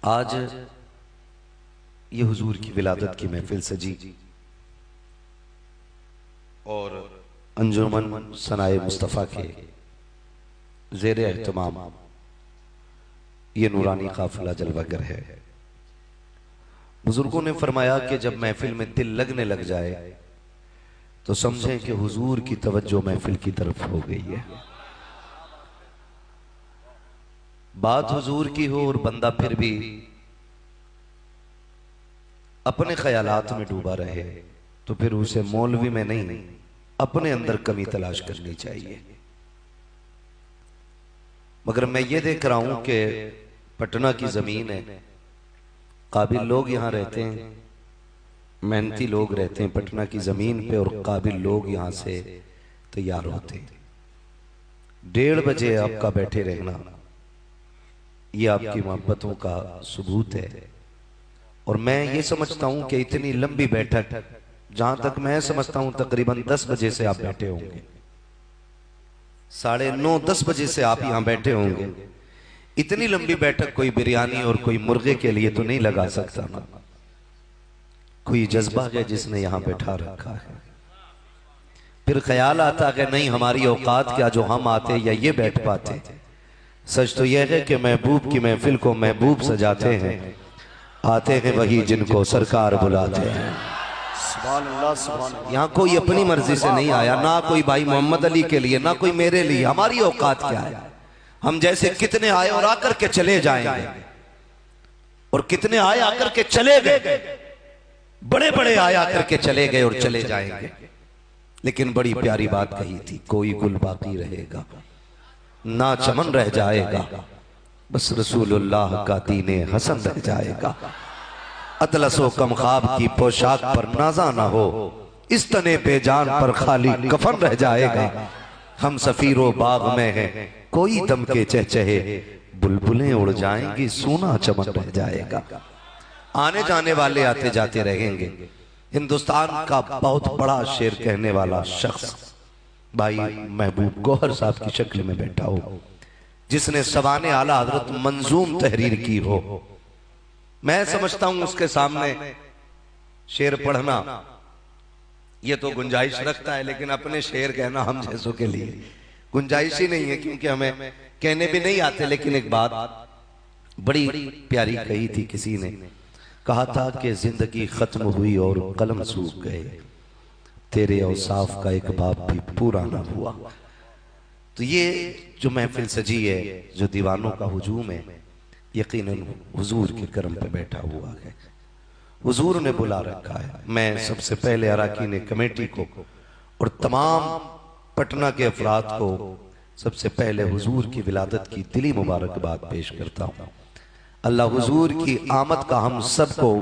आज ये हुजूर की विलादत की महफिल सजी और अंजुमन सनाए मुस्तफ़ा के ज़ेर एहतमाम ये नूरानी काफिला जलवागर है। बुजुर्गों ने फरमाया कि जब महफिल में दिल लगने लग जाए तो समझें कि हुजूर की तवज्जो महफिल की तरफ हो गई है। बात हुजूर की हो और बंदा फिर भी अपने ख्यालात में डूबा रहे तो फिर उसे मौलवी में नहीं अपने अंदर कमी तलाश करनी चाहिए। मगर मैं ये देख रहा हूं कि पटना की जमीन है, काबिल लोग यहां रहते हैं, मेहनती लोग रहते हैं पटना की जमीन पे और काबिल लोग यहां से तैयार होते हैं। 1:30 बजे आपका बैठे रहना ये आपकी मोहब्बतों का सबूत है। और मैं ये समझता हूं कि इतनी लंबी बैठक, जहां तक मैं समझता हूं तकरीबन 10 बजे से आप बैठे होंगे, 9:30 10 बजे से आप यहां बैठे होंगे। इतनी लंबी बैठक कोई बिरयानी और कोई मुर्गे के लिए तो नहीं लगा सकता ना, कोई जज्बा है जिसने यहां बैठा रखा है। फिर ख्याल आता है नहीं हमारी औकात क्या जो हम आते या ये बैठ पाते। सच तो यह है कि महबूब की महफिल को महबूब सजाते हैं, आते हैं वही जिनको सरकार बुलाते हैं। यहाँ कोई अपनी मर्जी से नहीं आया, ना कोई भाई मोहम्मद अली के लिए, ना कोई मेरे लिए। हमारी औकात क्या है? हम जैसे कितने आए और आकर के चले जाएंगे, और कितने आए आकर के चले गए, बड़े बड़े आए आकर के चले गए और चले जाएंगे। लेकिन बड़ी प्यारी बात कही थी, कोई गुल बाकी रहेगा ना चमन रह जाएगा, बस रसूलुल्लाह का दीने हसन रह जाएगा। अतलसो कम ख्वाब की पोशाक पर नाजा ना हो, इस तने पे जान पर खाली कफन रह जाएगा। हम सफीरो बाग में हैं, कोई दम के चहचहे, बुलबुलें उड़ जाएंगी, सोना चमन रह जाएगा। आने जाने वाले आते जाते रहेंगे। हिंदुस्तान का बहुत बड़ा शेर कहने वाला शख्स भाई महबूब गौहर साहब की शक्ल में बैठा हो, जिसने सवाने आला हजरत मंजूम तहरीर की हो, मैं समझता हूं उसके सामने शेर पढ़ना ये तो गुंजाइश रखता है, लेकिन अपने शेर कहना हम जैसों के लिए गुंजाइश ही नहीं है, क्योंकि हमें कहने भी नहीं आते। लेकिन एक बात बड़ी प्यारी कही थी किसी ने, कहा था कि जिंदगी खत्म हुई और कलम सूख गए, तेरे औसाफ का एक बाप भी पूरा ना हुआ। तो ये जो महफिल सजी है, जो दीवानों का हुजूम है, यकीनन हुजूर के करम पे बैठा हुआ है, हुजूर ने बुला रखा है। मैं सबसे पहले अराकीन कमेटी को और तमाम पटना के अफराद को सबसे पहले हुजूर की विलादत की दिली मुबारकबाद पेश करता हूँ। अल्लाह हुजूर की आमद का हम सबको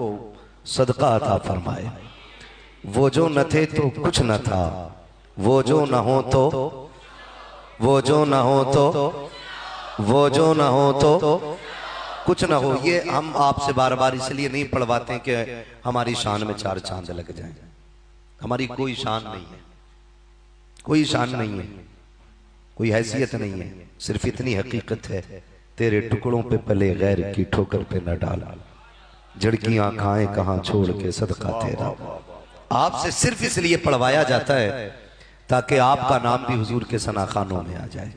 सदका अता फरमाए। वो जो न थे तो कुछ न था, वो जो न हो तो, वो जो न हो तो, वो जो न हो तो कुछ ना हो। ये हम आपसे बार बार इसलिए नहीं पढ़वाते कि हमारी शान में 4 चांद लग जाएं। हमारी कोई शान नहीं है, कोई शान नहीं है, कोई हैसियत नहीं है, सिर्फ इतनी हकीकत है, तेरे टुकड़ों पे पले गैर की ठोकर पे न डाल, झड़कियां खाएं कहां छोड़ के सदका तेरा। आपसे सिर्फ इसलिए पढ़वाया जाता है ताकि आपका नाम भी हुजूर के सनाखानों में आ जाए,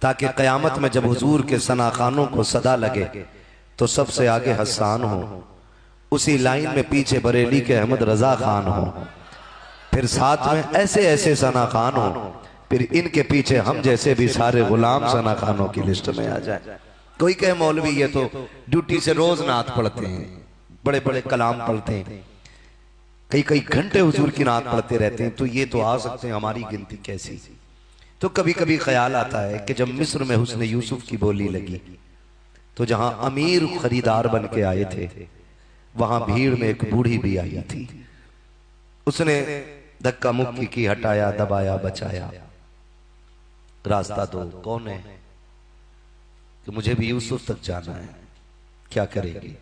ताकि कयामत में जब हुजूर के सनाखानों को सदा लगे तो सबसे आगे हसन हो, उसी लाइन में पीछे बरेली के अहमद रजा खान हो, फिर साथ में ऐसे ऐसे सनाखान हो, फिर इनके पीछे हम जैसे भी सारे गुलाम सनाखानों की लिस्ट में आ जाए। कोई कहे मौलवी ये तो ड्यूटी से रोज नात पढ़ते हैं, बड़े बड़े कलाम पढ़ते हैं, कई कई घंटे हुजूर की नात पढ़ते रहते हैं, तो ये तो आ सकते हैं, हमारी गिनती कैसी। तो कभी कभी ख्याल आता है कि जब मिस्र में हुस्न यूसुफ की बोली लगी तो जहां अमीर खरीदार बन के आए थे वहां भीड़ में एक बूढ़ी भी आई थी। उसने धक्का मुक्की की, हटाया, दबाया, बचाया, रास्ता दो, कौन है कि मुझे भी यूसुफ तक जाना है, क्या करेगी,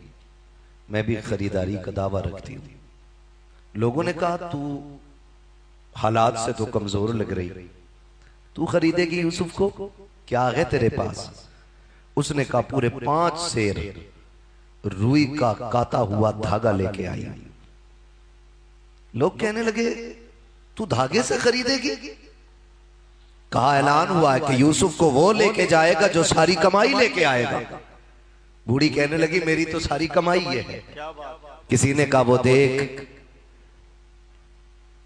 मैं भी खरीदारी का दावा रखती हूं। लोगों ने कहा तू हालात से तो कमजोर लग रही, तू खरीदेगी यूसुफ को, क्या है तेरे पास? उसने कहा पूरे 5 शेर रुई का काता हुआ धागा लेके आई। लोग कहने लगे तू धागे से खरीदेगी? कहा ऐलान हुआ है कि यूसुफ को वो लेके जाएगा जो सारी कमाई लेके आएगा। बूढ़ी कहने लगी मेरी तो सारी कमाई ये है। किसी ने कहा वो देख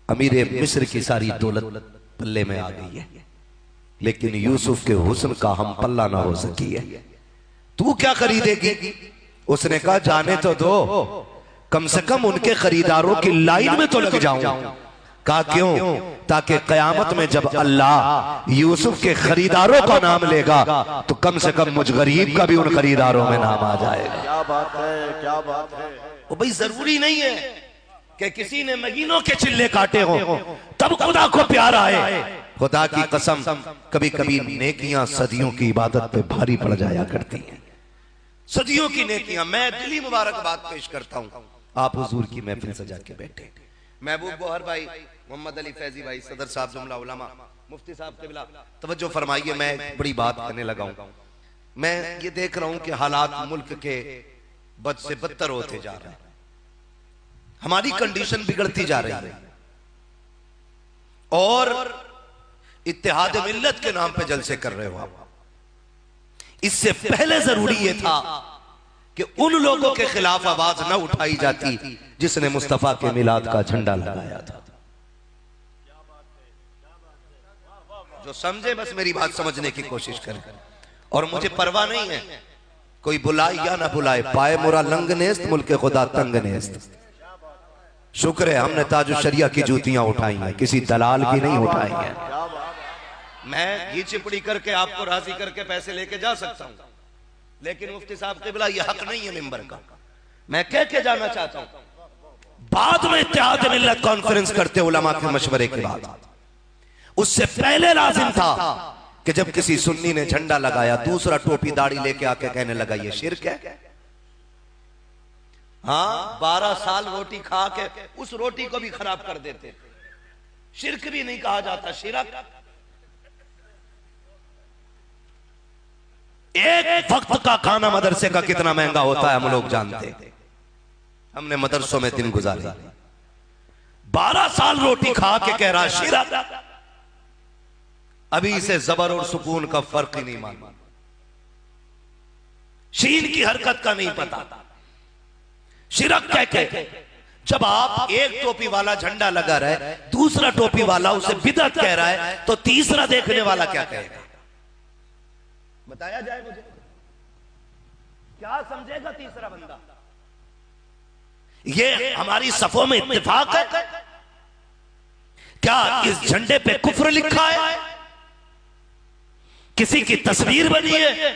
अमीर मिस्र की सारी दौलत पल्ले में आ गई है, लेकिन यूसुफ के हुस्न का हम पल्ला ना हो सकी है, तू क्या खरीदेगी? उसने कहा जाने तो दो, कम से कम उनके खरीदारों की लाइन में तो लग जाऊं। कहा क्यों? ताकि कयामत में जब अल्लाह यूसुफ के खरीदारों का नाम लेगा तो कम से कम मुझ गरीब का भी उन खरीदारों में नाम आ जाएगा। क्या बात है, क्या बात है। वो भाई जरूरी नहीं है कि किसी ने महीनों के चिल्ले काटे हो तब खुदा को प्यार आए। खुदा की कसम कभी कभी नेकियां सदियों की इबादत पे भारी पड़ जाया करती हैं। सदियों की नेकियां। मैं दिली मुबारकबाद पेश करता हूं आप हुजूर की महफिल सजा के बैठे महबूब गौहर भाई, मोहम्मद अली फैजी भाई, सदर साहब जुमला उलमा, मुफ्ती साहब के बिला तवज्जो फरमाइए। मैं बड़ी बात करने लगा हूं। मैं ये देख रहा हूं कि हालात मुल्क के बद से बदतर होते जा रहे हैं, हमारी कंडीशन बिगड़ती जा रही है और इत्तेहाद मिल्लत के नाम पे जलसे कर रहे हो आप। इससे पहले जरूरी यह था कि उन लोगों के खिलाफ आवाज न उठाई जाती जिसने मुस्तफा के मिलाद का झंडा लगाया था। जो समझे बस मेरी बात समझने की कोशिश करें। और मुझे परवाह नहीं है कोई बुलाए या ना बुलाए, पाए मुरा लंग नेस्त मुल्क खुदा तंग नेस्त। शुक्र है हमने ताजु शरिया की जूतियां उठाई हैं, किसी दलाल की नहीं उठाई हैं। मैं ये चिपड़ी करके आपको राजी करके पैसे लेके जा सकता हूं, लेकिन मुफ्ती साहब के बिला ये हक नहीं है मिंबर का। मैं कह के जाना चाहता हूं बाद में इत्तेहाद मिल्लत कॉन्फ्रेंस करते उलमा के मशवरे के बाद। उससे पहले लाजिम था कि जब किसी सुन्नी ने झंडा लगाया दूसरा टोपी दाढ़ी लेके आके कहने लगा ये शिर्क है। हाँ 12 साल रोटी खा के उस रोटी को भी खराब कर देते। शिर्क भी नहीं कहा जाता, शिरक। एक वक्त का खाना मदरसे का कितना महंगा होता है हम लोग जानते हैं। हमने मदरसों में दिन गुजारे। 12 साल रोटी खा के कह रहा शिरक। अभी इसे जबर और सुकून का फर्क ही नहीं मालूम, शीन की हरकत का नहीं पता। शिरक कह के जब आप एक टोपी वाला झंडा लगा रहा है दूसरा टोपी वाला उसे बिदअत कह रहा है तो तीसरा देखने वाला क्या कहेगा? बताया जाए मुझे, क्या समझेगा तीसरा बंदा? ये हमारी सफों में इत्तेफाक है क्या? इस झंडे पे कुफ्र लिखा है? किसी की तस्वीर बनी है?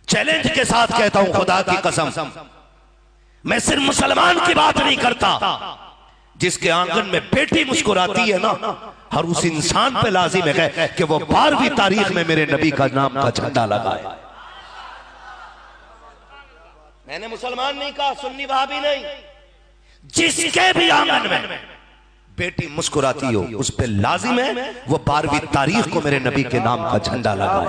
चैलेंज के साथ कहता हूं खुदा की कसम, मैं सिर्फ मुसलमान की बात नहीं करता, जिसके आंगन में बेटी मुस्कुराती है ना, हर उस इंसान पे लाजिम है कि वो 12वीं तारीख में मेरे नबी का नाम का झंडा लगाए। मैंने मुसलमान नहीं कहा, सुन्नी वहाबी नहीं, जिसके भी आंगन में बेटी मुस्कुराती हो उस पे लाजिम है वो 12वीं तारीख को मेरे नबी के नाम का झंडा लगाए।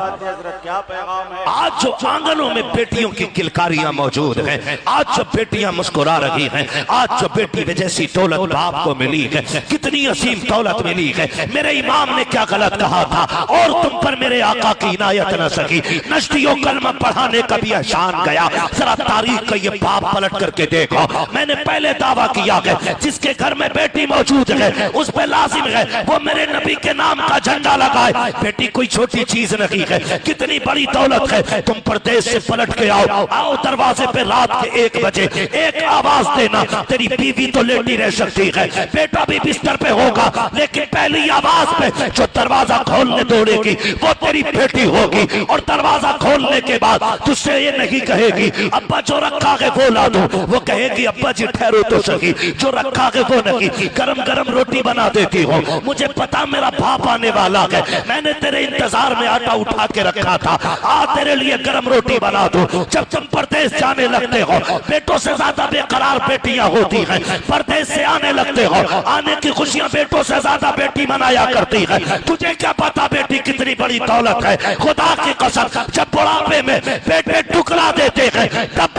आज जो आंगनों में बेटियों की किलकारियां मौजूद हैं, आज जो बेटियां मुस्कुरा रही हैं, आज जो बेटी में जैसी दौलत बाप को मिली है, कितनी असीम दौलत मिली है, मेरे इमाम ने क्या गलत कहा था और तुम पर मेरे आका की इनायत न सकी, नश्तियों कलमा पढ़ाने का भी एहसान गया। जरा तारीख का ये बाप पलट करके देखो। मैंने पहले दावा किया है जिसके घर में बेटी मौजूद है उस पे लाजिम है वो मेरे नबी के नाम का झंडा लगाए। बेटी कोई छोटी चीज नहीं है, कितनी बड़ी दौलत है। तुम परदेश से पलट के आओ, आओ दरवाजे पे रात के 1 बजे एक आवाज देना, तेरी बीवी तो लेटी रह सकती है, बेटा भी बिस्तर पे होगा, लेकिन पहली आवाज पे जो दरवाजा खोलने दौड़ेगी वो तेरी बेटी होगी। और दरवाजा खोलने के बाद तुझसे ये नहीं कहेगी अब्बा जो रखा है वो ला दो, वो कहेगी अब्बा जी ठहरो तो सही, जो रखा है वो नहीं। गरम गरम रोटी बना देती हो, मुझे पता मेरा बाप आने वाला है, मैंने तेरे इंतजार में आटा उठा के रखा था, आ तेरे लिए गरम रोटी बना दो। जब तुम परदेश जाने लगते हो बेटों से ज्यादा बेकरार बेटियां होती हैं, परदेश से आने लगते हो आने की खुशियां बेटों से ज्यादा बेटी मनाया करती है। तुझे क्या पता बेटी कितनी बड़ी दौलत है। खुदा की कसम जब बुढ़ापे में बेटे टुकड़ा देते हैं तब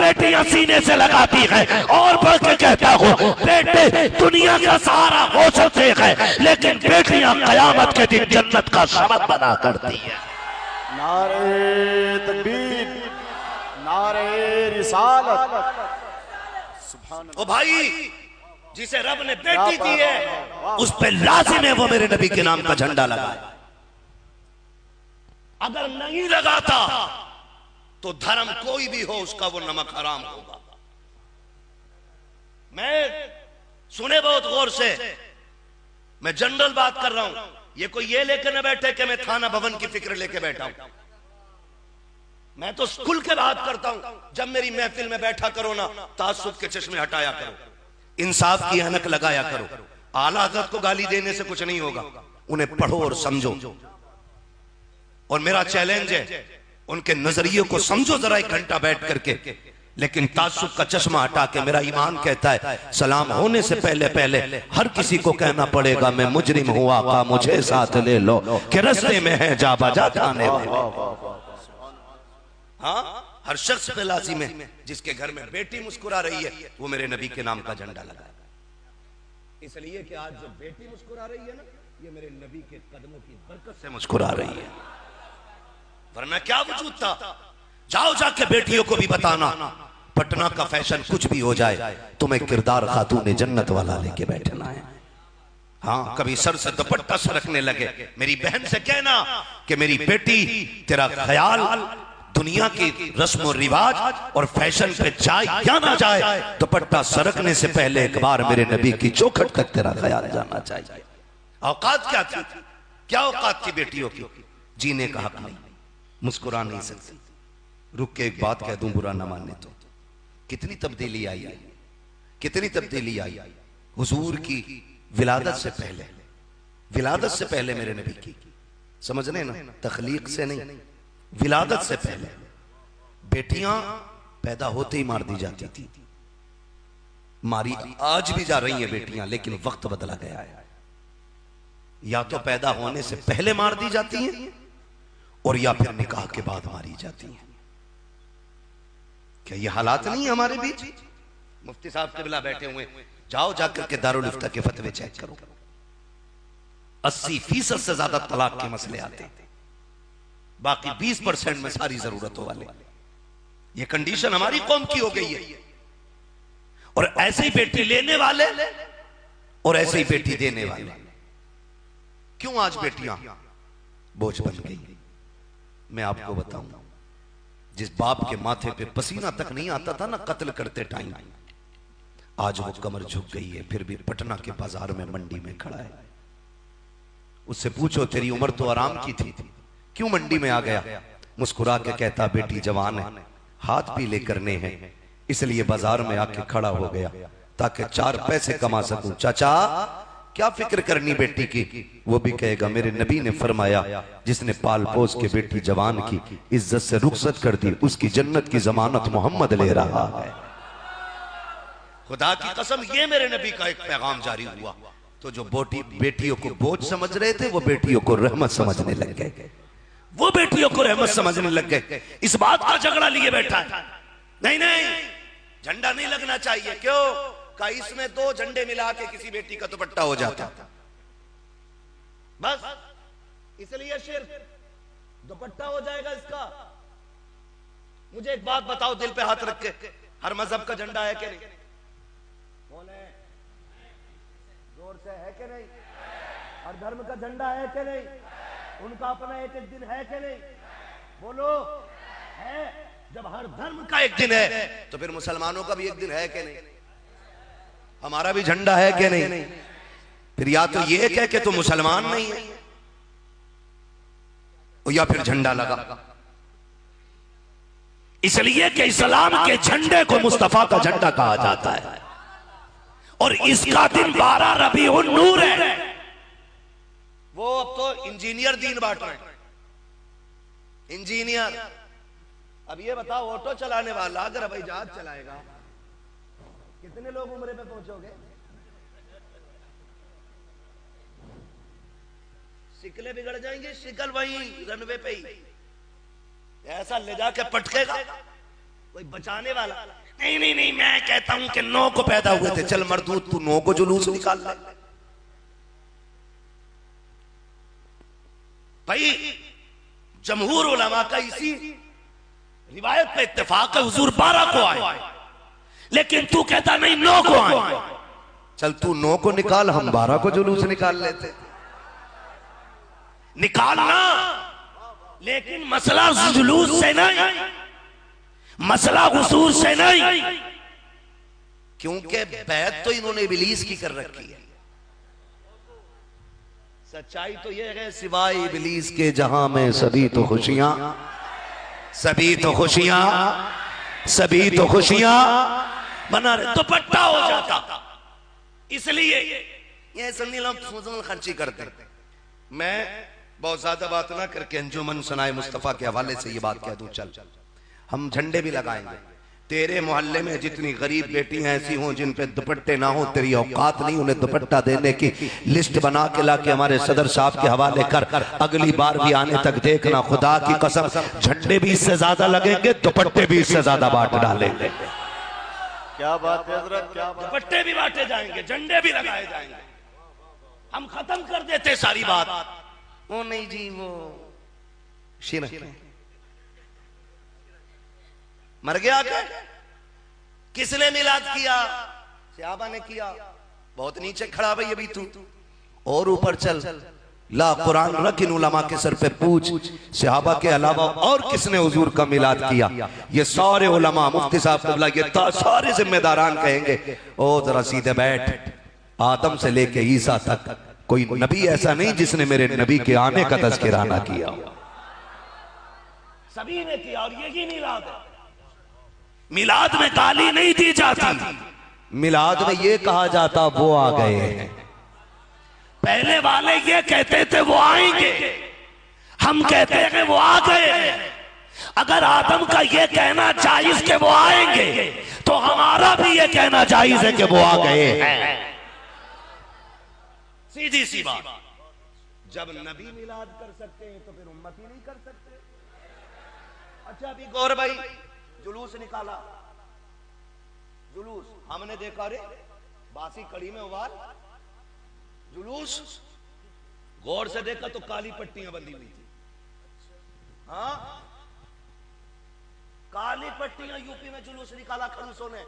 सीने से लगाती है और बढ़ के कहता हूँ, बेटे दुनिया का सहारा हो सकते हैं लेकिन बेटियां कयामत के दिन जन्नत का सबब बना करती है। नारे तकबीर, नारे रिसालत। ओ भाई, जिसे रब ने बेटी दी है उस पे लाजिम है वो मेरे नबी के नाम का झंडा लगाए। अगर नहीं लगाता तो धर्म कोई भी हो उसका वो नमक हराम होगा। मैं सुने बहुत गौर से, मैं जनरल बात कर रहा हूं, ये कोई ये लेकर न बैठे कि मैं थाना भवन की फिक्र लेके बैठा हूं। मैं तो स्कूल के बात करता हूं। जब मेरी महफिल में बैठा करो ना, तासुब के चश्मे हटाया करो, इंसाफ की ऐनक लगाया करो। आला हज़रत को गाली देने से कुछ नहीं होगा, उन्हें पढ़ो और समझो। और मेरा चैलेंज है, उनके नजरिए को समझो जरा एक घंटा बैठ करके, लेकिन तासुब का चश्मा हटा के। मेरा ईमान कहता है सलाम होने से पहले पहले हर किसी को कहना पड़ेगा मैं मुजरिम हूं, आका मुझे साथ ले लो कि रस्ते में है जा बजा जाने वाले। हाँ, हर शख्स पे लाजिम है जिसके घर में बेटी मुस्कुरा रही है वो मेरे नबी के नाम का झंडा लगाएगा। इसलिए कि आज जो बेटी मुस्कुरा रही है ना, ये मेरे नबी के कदमों की बरकत से मुस्कुरा रही है, वरना क्या वजूद था। जाओ जाके बेटियों को भी बताना, पटना का फैशन कुछ भी हो जाए, तुम्हें किरदार खातून जन्नत वाला लेके बैठना है। हाँ, कभी सर से दुपट्टा सरकने लगे, मेरी बहन से कहना कि मेरी बेटी तेरा ख्याल दुनिया की रस्म और रिवाज और फैशन पे जाए या ना जाए, दुपट्टा सरकने से पहले एक बार मेरे नबी की चौखट तक तेरा ख्याल जाना चाहिए। औकात क्या थी, क्या औकात थी बेटियों की? जीने का हक नहीं, मुस्कुरा नहीं सकती। रुक के एक बात कह दूं, बुरा ना मानने तो, कितनी तब्दीली आई है, कितनी तब्दीली आई। हुजूर की विलादत से पहले, विलादत से पहले मेरे नबी की, समझ रहे ना, तखलीक से नहीं, विलादत से पहले बेटियां पैदा होते ही मार दी जाती थी। मारी आज भी जा रही हैं बेटियां, लेकिन वक्त बदला गया है। या तो पैदा होने से पहले मार दी जाती हैं और या फिर निकाह के बाद मारी जाती हैं। क्या ये हालात नहीं है हमारे बीच? मुफ्ती साहब क़िबला बैठे हुए, जाओ जाकर के दारुल इफ्ता के फतवे चेक करो, 80% से ज्यादा तलाक के मसले आते हैं, बाकी 20% में सारी जरूरतों वाले। ये कंडीशन हमारी कौम की हो गई है। और ऐसे ही बेटी लेने वाले और ऐसे ही बेटी देने वाले। क्यों आज बेटियां बोझ बन गई? मैं आपको बताऊं, जिस बाप के माथे पे पसीना तक नहीं आता था ना कत्ल करते टाइम, आज वो कमर झुक गई है, फिर भी पटना के बाजार में मंडी में खड़ा है। उससे पूछो तेरी उम्र तो आराम की थी, क्यों मंडी में आ गया? मुस्कुरा के कहता बेटी जवान है, हाथ भी लेकर ने हैं, इसलिए बाजार में आके खड़ा हो गया ताकि 4 पैसे कमा सकूं। चाचा क्या फिक्र करनी बेटी की? वो भी कहेगा मेरे नबी ने फरमाया जिसने पाल पोस के बेटी जवान की इज्जत से रुखसत कर दी, उसकी जन्नत की जमानत मोहम्मद ले रहा है। खुदा की कसम, ये मेरे नबी का एक पैगाम जारी हुआ। तो जो बेटियों को बोझ समझ रहे थे वो बेटियों को रहमत समझने लग गए, वो बेटियों को रहमत समझने लग गए। इस बात का झगड़ा लिए बैठा है, नहीं नहीं झंडा नहीं लगना चाहिए। क्यों? का इसमें 2 झंडे मिला के किसी बेटी का दुपट्टा हो जाता, बस इसलिए सिर्फ दुपट्टा हो जाएगा इसका। मुझे एक बात बताओ, दिल पे हाथ रख के, हर मजहब का झंडा है कि नहीं? कौन है? जोर से है कि नहीं? हर धर्म का झंडा है कि नहीं? उनका अपना एक एक दिन है कि नहीं? बोलो, है? जब हर धर्म का एक दिन है तो फिर मुसलमानों का भी एक दिन है कि नहीं? हमारा भी झंडा है कि नहीं? फिर या तो ये कह के तो मुसलमान नहीं है, या फिर झंडा लगा। इसलिए कि इस्लाम के झंडे को मुस्तफा का झंडा कहा जाता है और इसका दिन 12 रबीउन नूर है। वो अब तो इंजीनियर दीन बांट रहे हैं, इंजीनियर। अब ये बताओ, ऑटो चलाने वाला अगर हवाई जहाज चलाएगा, कितने लोग उम्रे पे पहुंचोगे? शिकले बिगड़ जाएंगे, शिकल वहीं रनवे पे ही ऐसा ले जाके पटकेगा, कोई बचाने वाला। नहीं नहीं नहीं, मैं कहता हूं कि 9 को पैदा हुए थे। चल मरदूद, तू 9 को जुलूस निकाल ले भाई। जमहूर उलमा का इसी रिवायत पे इत्तेफाक है, हुजूर 12 को आए, लेकिन तू कहता नहीं 9 को आए। चल तू 9 को निकाल, हम 12 को जुलूस निकाल लेते। निकालना, लेकिन मसला जुलूस से नहीं, मसला हुजूर से नहीं, क्योंकि बैत तो इन्होंने इब्लीस की कर रखी है। सच्चाई तो यह है, सिवाय इब्लीस के जहां में सभी तो खुशियां, सभी तो खुशियां, सभी तो खुशियां बना रहे। दुपट्टा हो जाता, इसलिए ये सुन्नी लोग फजूल खर्ची करते। मैं बहुत ज्यादा बात ना करके अंजुमन सनाए मुस्तफा के हवाले से ये बात कह दूं। चल हम झंडे भी लगाएंगे। तेरे मोहल्ले में जितनी गरीब बेटियां ऐसी हों जिन पे दुपट्टे ना हो, तेरी औकात नहीं उन्हें दुपट्टा देने की, लिस्ट बना के ला के हमारे सदर साहब के हवाले कर। अगली बार भी आने तक देखना, खुदा की कसम, झंडे भी इससे ज्यादा लगेंगे, दुपट्टे भी इससे ज्यादा बांट डालेंगे। क्या बात है हजरत, क्या बात। दुपट्टे भी बांटे जाएंगे, झंडे भी लगाए जाएंगे। हम खत्म कर देते सारी बात। वो नहीं जी, वो शिरक मर गया क्या? किसने मिलाद किया? सहाबा ने किया। बहुत नीचे खड़ा भाई अभी तू, और ऊपर चल। ला कुरान रख, इन उलमा के सर पे पूछ, सहाबा के अलावा और किसने हुजूर का मिलाद किया? ये सारे उलमा, मुफ्ती साहब क़िबला, ये सारे जिम्मेदारान कहेंगे ओ जरा सीधे बैठ। आदम से लेके ईसा तक कोई नबी ऐसा नहीं जिसने मेरे नबी के आने का तज़किरा ना किया। सभी ने किया, और यही मिलाद है। मिलाद में गाली नहीं दी जाती, मिलाद में ये कहा जाता वो आ गए हैं। पहले वाले ये कहते थे वो आएंगे, हम कहते हैं वो आ गए हैं। अगर आदम का ये कहना जायज के वो आएंगे, तो हमारा भी ये कहना जायज है कि वो आ गए हैं। सीधी सी बात। जब नबी मिलाद कर सकते हैं तो फिर उम्मत ही नहीं कर सकते। अच्छा अभी गौर भाई, जुलूस निकाला, जुलूस हमने देखा, रे बासी कड़ी में उबाल, जुलूस गौर से देखा तो काली पट्टियां बंधी हुई थी। हाँ, काली पट्टियां यूपी में जुलूस निकाला खलूसों ने।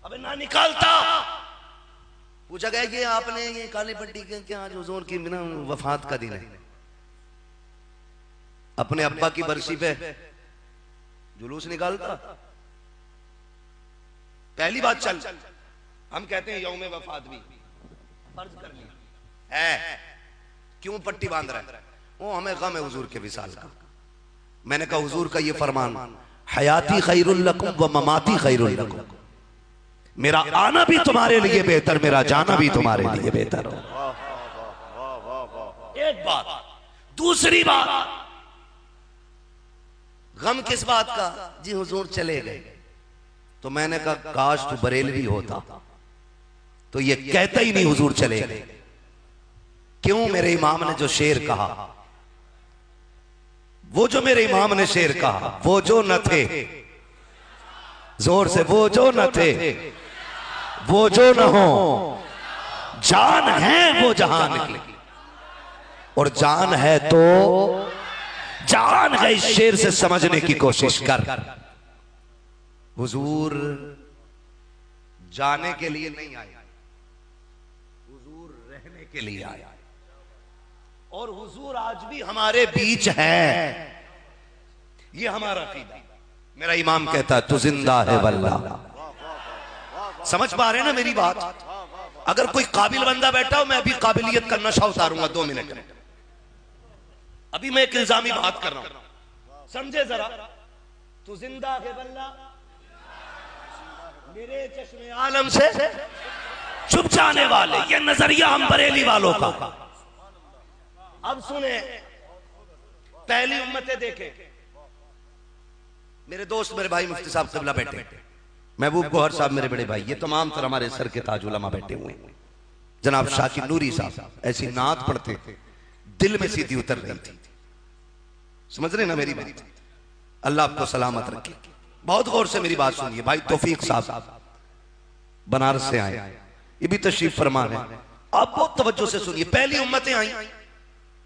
अबे ना निकालता। पूछा गया कि आपने ये काली पट्टी के क्या, आज हुजूर की बिना वफात का दिन है, अपने अब्बा की बरसी पे जुलूस निकालता? पहली बात, चल हम कहते हैं यौम वफात भी फर्ज कर लिया है, क्यों पट्टी बांध रहा है? वो हमें गम है हुजूर के विसाल का। मैंने कहा हुजूर का ये फरमान, हयाती खैरुल लकुम व ममाती खैरुल लकुम, मेरा आना भी तुम्हारे लिए बेहतर, मेरा जाना भी तुम्हारे लिए बेहतर हो। एक बात। दूसरी बात, गम किस बात का? जी हुजूर चले गए। तो मैंने कहा काश तू बरेलवी होता तो ये कहता ही नहीं हुजूर चले गए। क्यों? मेरे इमाम ने जो शेर कहा, वो जो मेरे इमाम ने शेर कहा, वो जो न थे, जोर से, वो जो न थे, वो जो न हो, जान है वो जहां निकले, और जान है तो जान है। इस शेर से समझने की कोशिश कर। हुजूर जाने के लिए नहीं आए, हुजूर रहने के लिए आए, और हुजूर आज भी हमारे बीच है। ये हमारा अकीदा। मेरा इमाम कहता है तू जिंदा है वल्लाह। समझ पा रहे ना मेरी बात? अगर कोई काबिल बंदा बैठा हो, मैं अभी काबिलियत का नशा उतारूंगा 2 मिनट में। अभी मैं एक इल्जामी बात कर रहा हूं, समझे जरा। तू जिंदा है वल्लाह, मेरे चश्मे आलम से छुप जाने वाले, ये नजरिया हम बरेली वालों का। अब सुने, पहली उम्मतें देखे। मेरे दोस्त, मेरे भाई मुफ्ती साहब क़िबला बैठे, महबूब गौहर साहब मेरे बड़े भाई, ये तमाम तरह हमारे सर के ताज उलमा बैठे हुए हैं। जनाब शाकिर नूरी साहब ऐसी नात पढ़ते थे, दिल में सीधी उतर रही थी। समझ रहे ना मेरी बात? अल्लाह आपको सलामत रखे। बहुत गौर से मेरी बात सुनिए। भाई तौफीक साहब बनारस से आए, ये भी तशरीफ फरमा है। आप बहुत तवज्जो से सुनिए। पहली उम्मतें आई,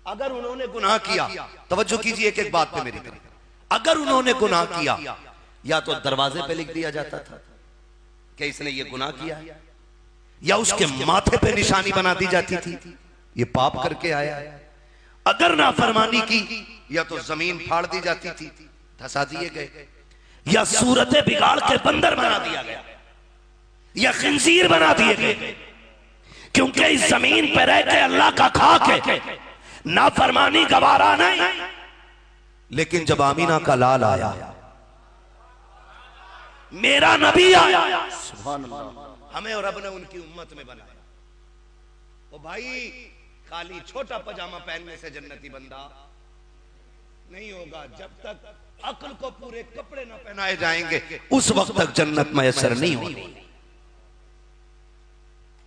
अगर उन्होंने गुनाह किया, तवज्जो कीजिए एक एक बात पे मेरी, अगर उन्होंने गुनाह किया या तो दरवाजे पे लिख दिया जाता था कि इसने ये गुनाह किया, या उसके माथे पे निशानी बना दी जाती थी ये पाप करके आया। अगर नाफरमानी की या तो जमीन फाड़ दी जाती थी, धसा दिए गए, या सूरतें बिगाड़ के बंदर बना दिया गया, या खिंजीर बना दिए गए। क्योंकि इस जमीन पर रह के अल्लाह का खा के नाफरमानी गवारा नहीं। लेकिन जब आमीना का लाल आया, मेरा नबी आया, हमें और रब ने उनकी उम्मत में बनाया। ओ भाई, खाली छोटा पजामा पहनने से जन्नती बंदा नहीं होगा। जब तक अक्ल को पूरे कपड़े न पहनाए जाएंगे उस वक्त तक जन्नत मैसर नहीं होगी।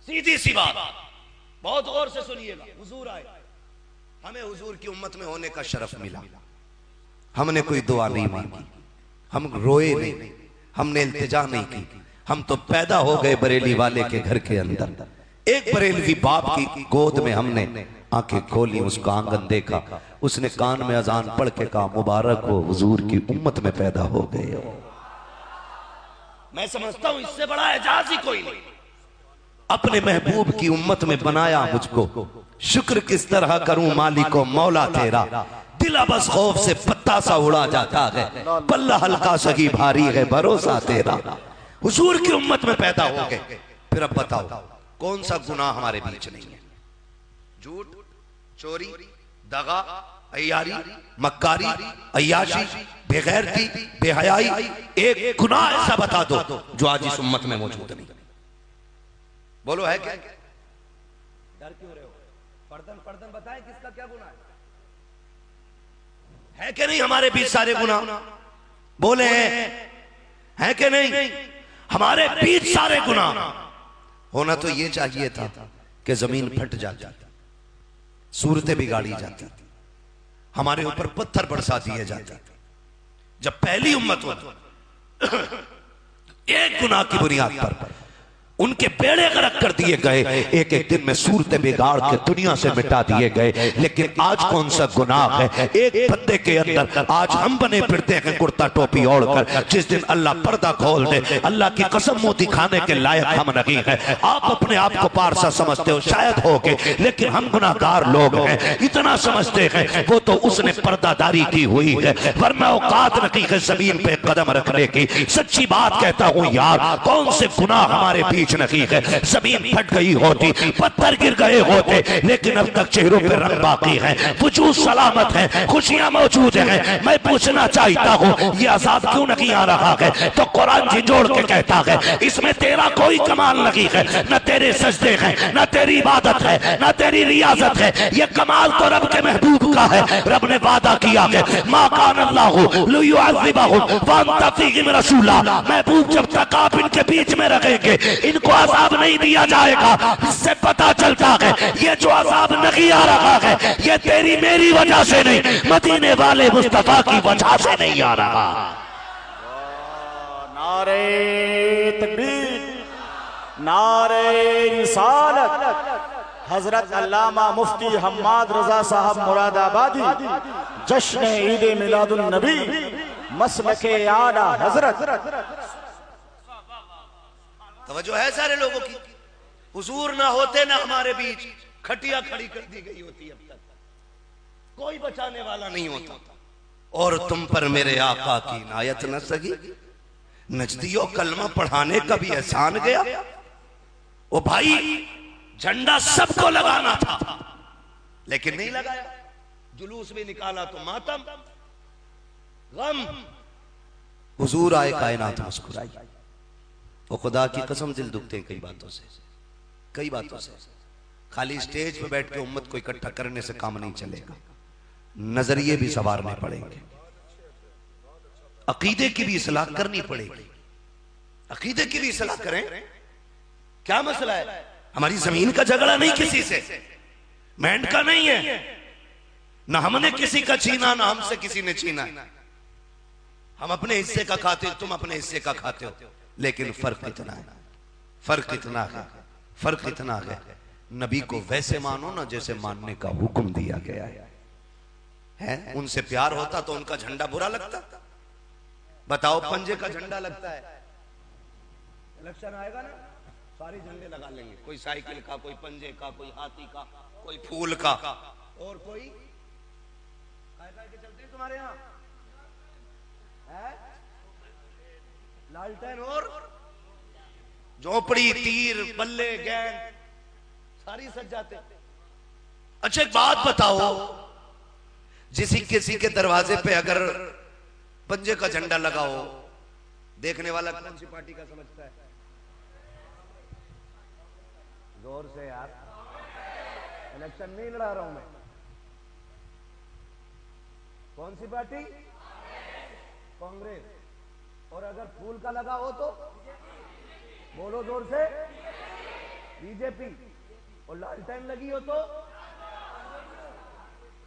सीधी सी बात, बहुत गौर से सुनिएगा। हुजूर आए, हमें हुजूर की उम्मत में होने का शरफ मिला। हमने कोई दुआ नहीं मांगी, हम रोए नहीं, हमने इल्तिजा नहीं की। हम तो पैदा हो गए बरेली वाले के घर के अंदर। एक बरेलवी बाप की गोद में हमने आंखें खोली, उसका आंगन देखा, उसने कान में अजान पढ़ के कहा मुबारक हो, हुजूर की उम्मत में पैदा हो गए हो। मैं समझता हूं इससे बड़ा एजाज ही कोई नहीं। अपने महबूब की उम्मत में बनाया मुझको, शुक्र किस तरह करूं मालिको मौला तेरा। दिला बस खौफ से पत्ता सा उड़ा जाता है, पल्ला हल्का सही भारी है भरोसा तेरा। हुजूर की उम्मत में पैदा हो गए। फिर अब बताओ कौन सा गुनाह हमारे बीच नहीं है? झूठ, चोरी, दगा, अय्यारी, मक्कारी, अय्याशी, बेगैरती, बेहयाई, एक गुनाह ऐसा बता दो जो आज इस उम्मत में मौजूद नहीं। बोलो है क्या? डर क्यों रहे हो? पर्दन पर्दन बताएं किसका क्या गुनाह है कि नहीं हमारे बीच सारे गुनाह? बोले हैं कि नहीं हमारे बीच सारे गुनाह? होना तो ये चाहिए था कि जमीन फट जाती, सूरतें बिगाड़ी जाती, हमारे ऊपर पत्थर बरसा दिए जाते। जब पहली उम्मत हो एक गुनाह की बुनियाद पर उनके बेड़े गर्क कर दिए गए, एक एक दिन में सूरतें बिगाड़ के दुनिया से मिटा दिए गए। लेकिन आज कौन सा गुनाह है एक बंदे के अंदर? आज हम बने फिरते हैं कुर्ता टोपी ओढ़कर। जिस दिन अल्लाह पर्दा खोल दे, अल्लाह की कसम मुंह दिखाने के लायक हम नहीं है। आप अपने आप को पारसा समझते हो, शायद हो के, लेकिन हम गुनाहगार लोग हैं। इतना समझते हैं वो तो उसने पर्दादारी की हुई है, वरना औकात नहीं है जमीन पे कदम रखने की। सच्ची बात कहता हूं यार, कौन से गुनाह हमारे बीच नहीं है? जमीन फट गई होती, पत्थर गिर गए होते, लेकिन अब तक चेहरों पे रंग बाकी है, वजूद सलामत है, खुशियां मौजूद हैं। मैं पूछना चाहता हूं ये अजाब क्यों नहीं आ रहा है? तो कुरान झिझोड़ के कहता है इसमें तेरा कोई कमाल नहीं है, न तेरे सजदे हैं, न तेरी इबादत है, न तेरी रियाजत है। ये कमाल तो रब के महबूब का है। रब ने वादा किया है मा कान अल्लाहु लियुअज़्ज़िबहुम व अंत फ़ीहिम रसूला। महबूब जब तक आप इनके बीच में रहेंगे इनको अजाब नहीं दिया जाएगा। इससे पता चलता है ये जो अजाब नहीं आ रहा है ये तेरी मेरी वजह से नहीं, मदीने वाले मुस्तफा की वजह से नहीं आ रहा। नारे तकबीर, नारे रिसालत। हजरत अल्लामा मुफ्ती हम्माद रजा साहब मुरादाबादी जश्न ईद मिलादुन नबी मसलके आला हजरत। तवज्जो है सारे लोगों की? हुजूर ना होते ना हमारे बीच खटिया खड़ी कर दी गई होती, अब तक कोई बचाने वाला नहीं होता। और तुम पर मेरे आका की इनायत न सगी, नजदियों कलमा पढ़ाने का भी एहसान गया। ओ भाई, झंडा सबको लगाना था लेकिन नहीं लगाया। जुलूस भी निकाला तो मातम, गम। हुजूर आए, कायनात मुस्कुराई। वो खुदा की कसम दिल दुखते हैं कई बातों से, कई बातों से। खाली स्टेज पे बैठ के उम्मत को इकट्ठा करने से काम नहीं चलेगा, नजरिए भी संवारने पड़ेंगे, अकीदे की भी इस्लाह करनी पड़ेगी। अकीदे की भी इस्लाह करें। क्या मसला है? हमारी जमीन का झगड़ा नहीं किसी से, मैंड का नहीं है, ना हमने किसी का छीना ना हमसे किसी ने छीना है। हम अपने हिस्से का खाते हो, तुम अपने हिस्से का खाते हो, लेकिन फर्क इतना है, फर्क इतना है, फर्क इतना है, नबी को वैसे मानो ना जैसे मानने का हुक्म दिया गया है। उनसे प्यार होता तो उनका झंडा बुरा लगता? बताओ, पंजे का झंडा लगता है, इलेक्शन आएगा ना, सारे झंडे लगा लेंगे, कोई साइकिल का, कोई पंजे का, कोई हाथी का, कोई फूल का, और कोई काय के चलते हैं तुम्हारे यहाँ है? लालटेन और झोपड़ी, तीर, बल्ले, गैंग, सारी सज जाते। अच्छा एक बात बताओ, किसी के दरवाजे पे अगर पंजे का झंडा लगा हो, देखने वाला कौन सी पार्टी का समझता है? जोर से यार, इलेक्शन नहीं लड़ा रहा हूं मैं। कौन सी पार्टी? कांग्रेस। और अगर फूल का लगा हो तो बोलो जोर से, बीजेपी। और लालटेन लगी हो तो,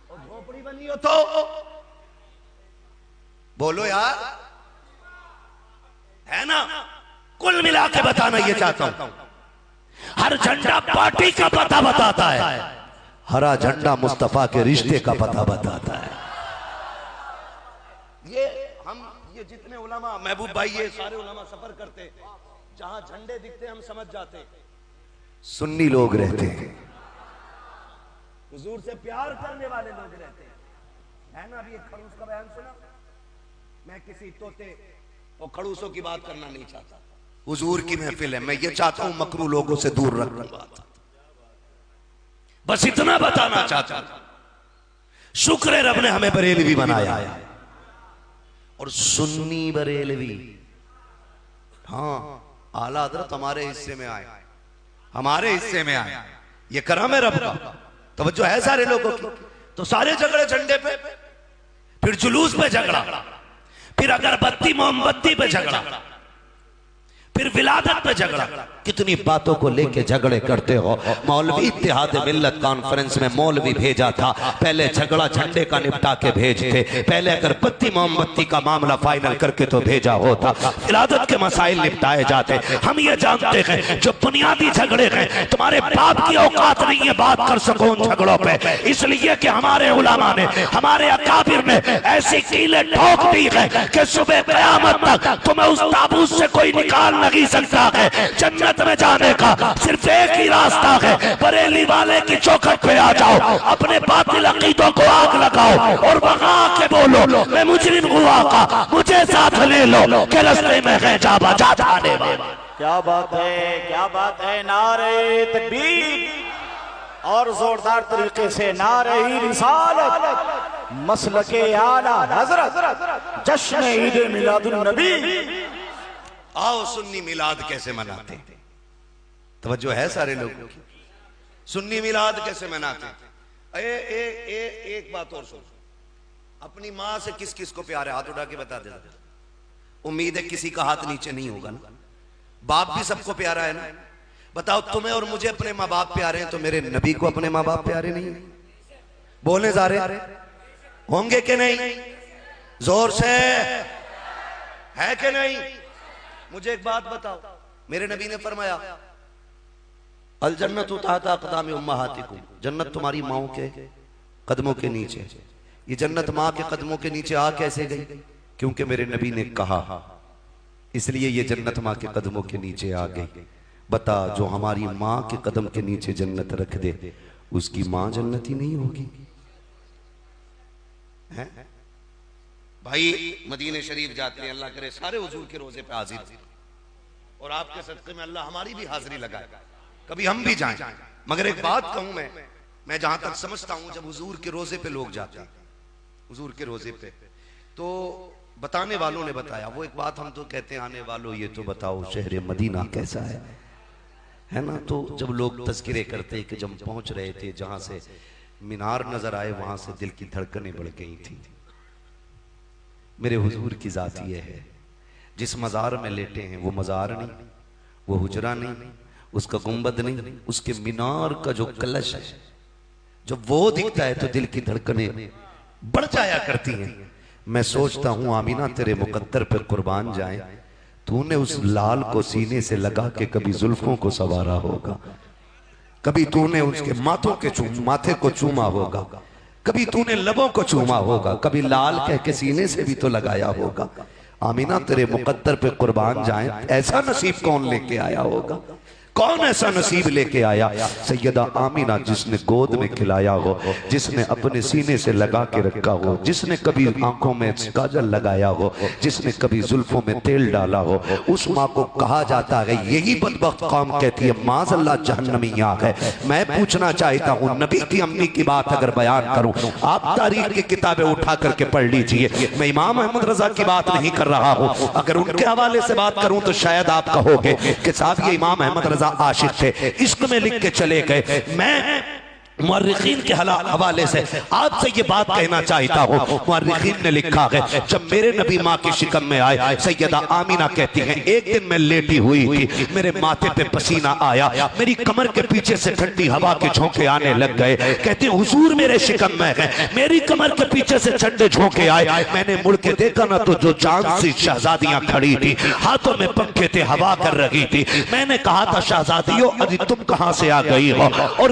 और झोपड़ी बनी हो तो बोलो यार, है ना? कुल मिला के बताना ये चाहता हूं, हर झंडा पार्टी का पता बताता है, हरा झंडा मुस्तफा के रिश्ते का पता बताता है। ये जितने उलमा, महबूब भाई, ये सारे उलमा सफर करते, जहां झंडे दिखते हम समझ जाते सुन्नी लोग रहते हैं, हुजूर से प्यार करने वाले लोग रहते हैं, है ना? अभी एक खड़ूस का बयान सुना, मैं किसी तोते और खड़ूसों की बात करना नहीं चाहता, हुजूर की महफिल है, मैं ये चाहता हूं मकरू लोगों से दूर रखना बात, बस इतना बताना चाहता हूं। शुक्र है रब ने हमें बरेलवी बनाया है, और सुन्नी बरेलवी, हाँ, आला हजरत हमारे हिस्से में आए, हमारे हिस्से में आए, ये करम है रब का। तवज्जो है सारे लोगों की। तो सारे झगड़े झंडे पे, फिर जुलूस पे झगड़ा, फिर अगरबत्ती मोमबत्ती पे झगड़ा, फिर विलादत पे झगड़ा, कितनी बातों को लेके झगड़े करते हो। मौलवी इत्तेहाद मिल्लत कॉन्फ्रेंस में मौलवी भेजा था, पहले झगड़ा झंडे का निपटा के भेजते, पहले अगरबत्ती मोमबत्ती का मामला फाइनल करके तो भेजा होता, विलादत के मसाइल निपटाए जाते। हम ये जानते हैं जो बुनियादी झगड़े हैं, तुम्हारे बाप की औकात नहीं है बात कर सको उन झगड़ों पे, इसलिए कि हमारे उलमा ने, हमारे अकाबिर ने ऐसी कीलें ठोक दी है कि सुबह क़यामत तक तुम्हें उस ताबूत से कोई निकाल नहीं सकता है। जन्नत में जाने का सिर्फ एक ही रास्ता है, बरेली वाले की चौखट पे आ जाओ, अपने बातिल अकीदों को आग लगाओ और वहां आके बोलो मैं मुजरिम हुआ का, मुझे साथ ले लो के रास्ते में है जा बजा जाने वाला। क्या बात है, क्या बात है। नारे तकबीर और जोरदार तरीके से नारे रिसालत, मसलके आला हजरत, जश्न ईद मिलादुन नबी। आओ सुन्नी मिलाद कैसे मनाते, तवज्जो है सारे लोगों की, सुन्नी मिलाद कैसे मनाते। एक बात और सुन, अपनी माँ से किस किस को प्यार है, हाथ उठा के बता देना। उम्मीद है किसी का हाथ नीचे नहीं होगा ना, बाप भी सबको प्यारा है ना। बताओ तुम्हें और मुझे अपने माँ बाप प्यारे हैं, तो मेरे नबी को अपने माँ बाप प्यारे नहीं है? बोलने जा रहे होंगे कि नहीं? जोर से है कि नहीं? मुझे एक बात बताओ, मेरे नबी ने फरमाया अल जन्नत तहत अक़दाम उम्महातिकुम, जन्नत तुम्हारी माओ के कदमों के नीचे। ये जन्नत माँ के कदमों के नीचे आ कैसे गई? क्योंकि मेरे नबी ने कहा, इसलिए ये जन्नत माँ के कदमों के नीचे आ गई। बता, जो हमारी माँ के कदम के नीचे जन्नत रख दे, उसकी माँ जन्नती नहीं होगी? है भाई, मदीने शरीफ जाते हैं, अल्लाह करे सारे हुजूर के रोजे पे हाजिर, और आपके सदक़े में अल्लाह हमारी भी हाजिरी लगाए, कभी हम भी जाएं। मगर एक बात कहूं मैं जहां तक समझता हूं, जब हुजूर के रोजे पे लोग जाते हैं, हुजूर के रोजे पे, तो बताने वालों ने बताया, वो एक बात हम तो कहते हैं, आने वालों ये तो बताओ शहर मदीना कैसा है ना। तो जब लोग तज़किरे करते कि जब पहुंच रहे थे, जहां से मीनार नजर आए, वहां से दिल की धड़कनें बढ़ गई थी। मेरे हुजूर की जात ये है, जिस मज़ार में लेटे हैं वो मज़ार नहीं, वो हुजरा नहीं, उसका गुंबद नहीं, उसके मीनार का जो कलश है, जब वो दिखता है तो दिल की धड़कनें बढ़ जाया करती हैं। मैं सोचता हूं आमीना तेरे मुकद्दर पे कुर्बान जाए, तूने उस लाल को सीने से लगा के कभी जुल्फों को संवारा होगा, कभी तूने उसके माथे को चूमा होगा, कभी तूने लबों को चूमा होगा, कभी लाल कह के सीने से भी तो लगाया होगा। आमीना तेरे मुकद्दर पे कुर्बान जाए, ऐसा नसीब कौन लेके आया होगा? कौन ऐसा नसीब लेके आया? सैयदा आमीना जिसने गोद में खिलाया हो, जिसने अपने सीने से लगा के रखा हो, जिसने कभी आंखों में काजल लगाया हो, जिसने कभी जुल्फों में तेल डाला हो, उस माँ को कहा जाता है, यही बदबख्त कौम कहती है माज़अल्लाह जहन्नमिया है। मैं पूछना चाहता हूँ, नबी की अम्मी की बात अगर बयान करूँ, आप तारीख की किताबें उठा करके पढ़ लीजिए। मैं इमाम अहमद रजा की बात नहीं कर रहा हूँ, अगर उनके हवाले से बात करूँ तो शायद आप कहोगे कि साहब ये इमाम अहमद रजा आशिक थे, इश्क में लिख के चले गए। मैं मुअर्रिखीन के हवाले से आपसे ये बात कहना चाहता हूँ, मुअर्रिखीन ने लिखा है, जब मेरे नबी माँ की शिकम में आए, सैयदा आमीना कहती हैं, एक दिन मैं लेटी हुई थी, मेरे माथे पे पसीना आया, मेरी कमर के पीछे से ठंडी हवा के झोंके आने लग गए। कहती हुजूर मेरे शिकम में है, मेरी कमर के पीछे से ठंडे झोंके आए, मैंने मुड़ के देखा ना तो जो चांद सी शहजादियां खड़ी थी, हाथों में पंखे थे, हवा कर रही थी। मैंने कहा था शहजादियों अभी तुम कहां से आ गई हो? और